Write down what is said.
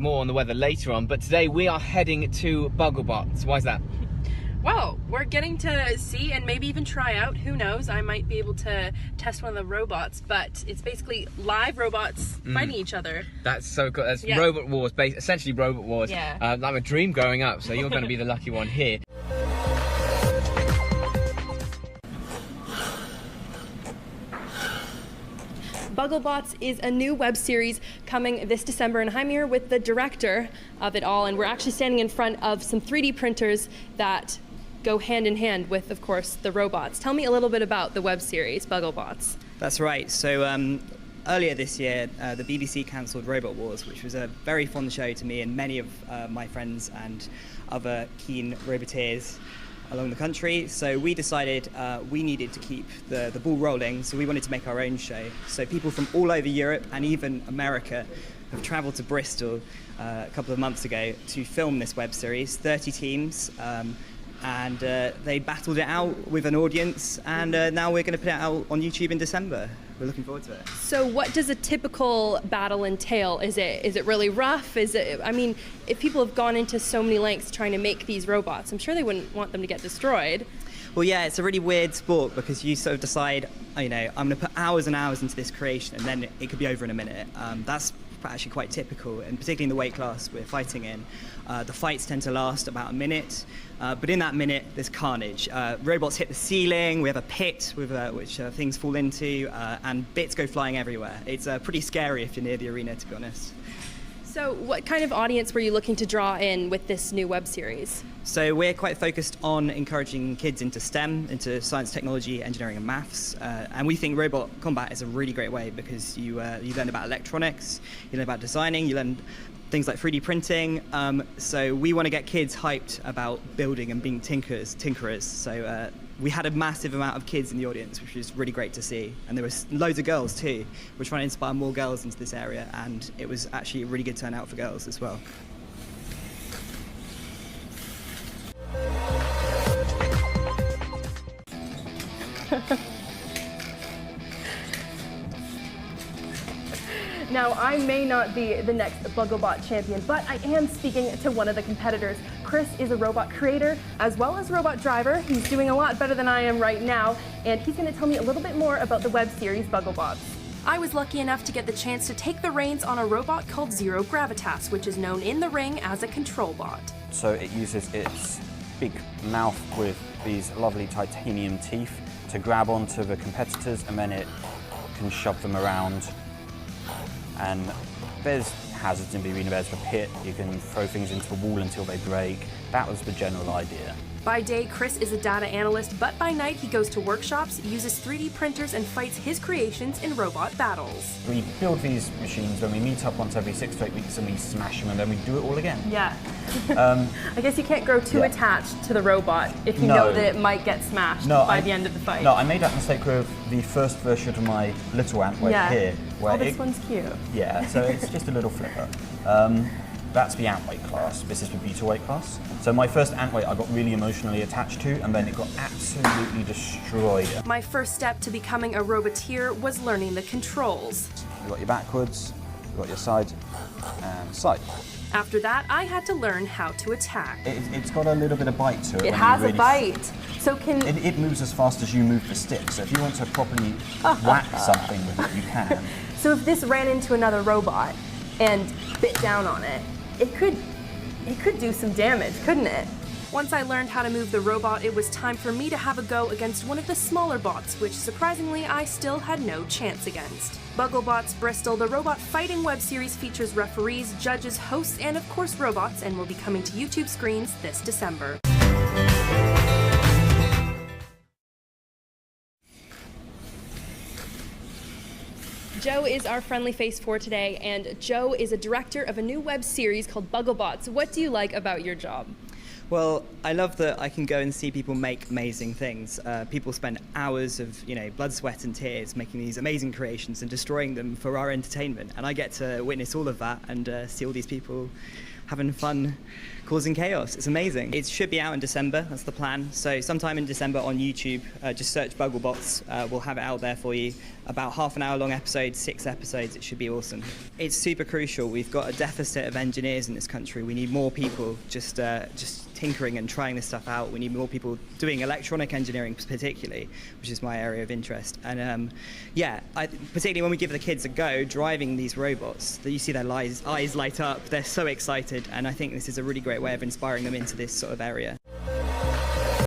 more on the weather later on, but today we are heading to Bugglebots. Why is that? Well, we're getting to see and maybe even try out, who knows, I might be able to test one of the robots, but it's basically live robots fighting each other. That's so cool. That's Robot Wars, essentially Robot Wars. Yeah. Like a dream growing up, so you're going to be the lucky one here. Bugglebots is a new web series coming this December, and I'm here with the director of it all, and we're actually standing in front of some 3D printers that go hand in hand with, of course, the robots. Tell me a little bit about the web series, Bugglebots. That's right. So earlier this year, the BBC cancelled Robot Wars, which was a very fun show to me and many of my friends and other keen roboteers along the country. So we decided we needed to keep the ball rolling, so we wanted to make our own show. So people from all over Europe and even America have travelled to Bristol a couple of months ago to film this web series, 30 teams, and they battled it out with an audience, and now we're going to put it out on YouTube in December. We're looking forward to it. So what does a typical battle entail? Is it really rough? I mean, if people have gone into so many lengths trying to make these robots, I'm sure they wouldn't want them to get destroyed. Well, yeah, it's a really weird sport because you sort of decide, I'm going to put hours and hours into this creation, and then it could be over in a minute. That's actually quite typical, and particularly in the weight class we're fighting in. The fights tend to last about a minute, but in that minute there's carnage. Robots hit the ceiling, we have a pit with which things fall into, and bits go flying everywhere. It's pretty scary if you're near the arena, to be honest. So what kind of audience were you looking to draw in with this new web series? So we're quite focused on encouraging kids into STEM, into science, technology, engineering and maths, and we think robot combat is a really great way because you learn about electronics, you learn about designing, you learn things like 3D printing, so we want to get kids hyped about building and being tinkerers. So we had a massive amount of kids in the audience, which was really great to see, and there was loads of girls too. We're trying to inspire more girls into this area, and it was actually a really good turnout for girls as well. Now, I may not be the next Bugglebot champion, but I am speaking to one of the competitors. Chris is a robot creator as well as robot driver. He's doing a lot better than I am right now, and he's going to tell me a little bit more about the web series Bugglebots. I was lucky enough to get the chance to take the reins on a robot called Zero Gravitas, which is known in the ring as a control bot. So it uses its big mouth with these lovely titanium teeth to grab onto the competitors, and then it can shove them around. And there's hazards in the arena, there's a pit, you can throw things into a wall until they break. That was the general idea. By day, Chris is a data analyst, but by night he goes to workshops, uses 3D printers, and fights his creations in robot battles. We build these machines, then we meet up once every 6 to 8 weeks and we smash them, and then we do it all again. Yeah. I guess you can't grow too attached to the robot if you know that it might get smashed by the end of the fight. No, I made that mistake with the first version of my little ant here. Where this one's cute. Yeah, so it's just a little flipper. That's the ant weight class. This is the beta weight class. So my first ant weight I got really emotionally attached to, and then it got absolutely destroyed. My first step to becoming a roboteer was learning the controls. You've got your backwards, you've got your side, and side. After that, I had to learn how to attack. It's got a little bit of bite to it. It has a bite. So it moves as fast as you move the stick. So if you want to properly whack something with it, you can. So if this ran into another robot and bit down on it, it could do some damage, couldn't it? Once I learned how to move the robot, it was time for me to have a go against one of the smaller bots, which surprisingly I still had no chance against. Bugglebots Bristol, the robot fighting web series, features referees, judges, hosts, and of course robots, and will be coming to YouTube screens this December. Joe is our friendly face for today, and Joe is a director of a new web series called Bugglebots. What do you like about your job? Well, I love that I can go and see people make amazing things. People spend hours of, blood, sweat and tears making these amazing creations and destroying them for our entertainment. And I get to witness all of that and see all these people having fun, causing chaos. It's amazing. It should be out in December, that's the plan. So sometime in December on YouTube, just search Bugglebots. We'll have it out there for you. About half an hour long episode, 6 episodes. It should be awesome. It's super crucial. We've got a deficit of engineers in this country. We need more people just tinkering and trying this stuff out. We need more people doing electronic engineering particularly, which is my area of interest. And particularly when we give the kids a go driving these robots, you see their eyes light up. They're so excited, and I think this is a really great way of inspiring them into this sort of area.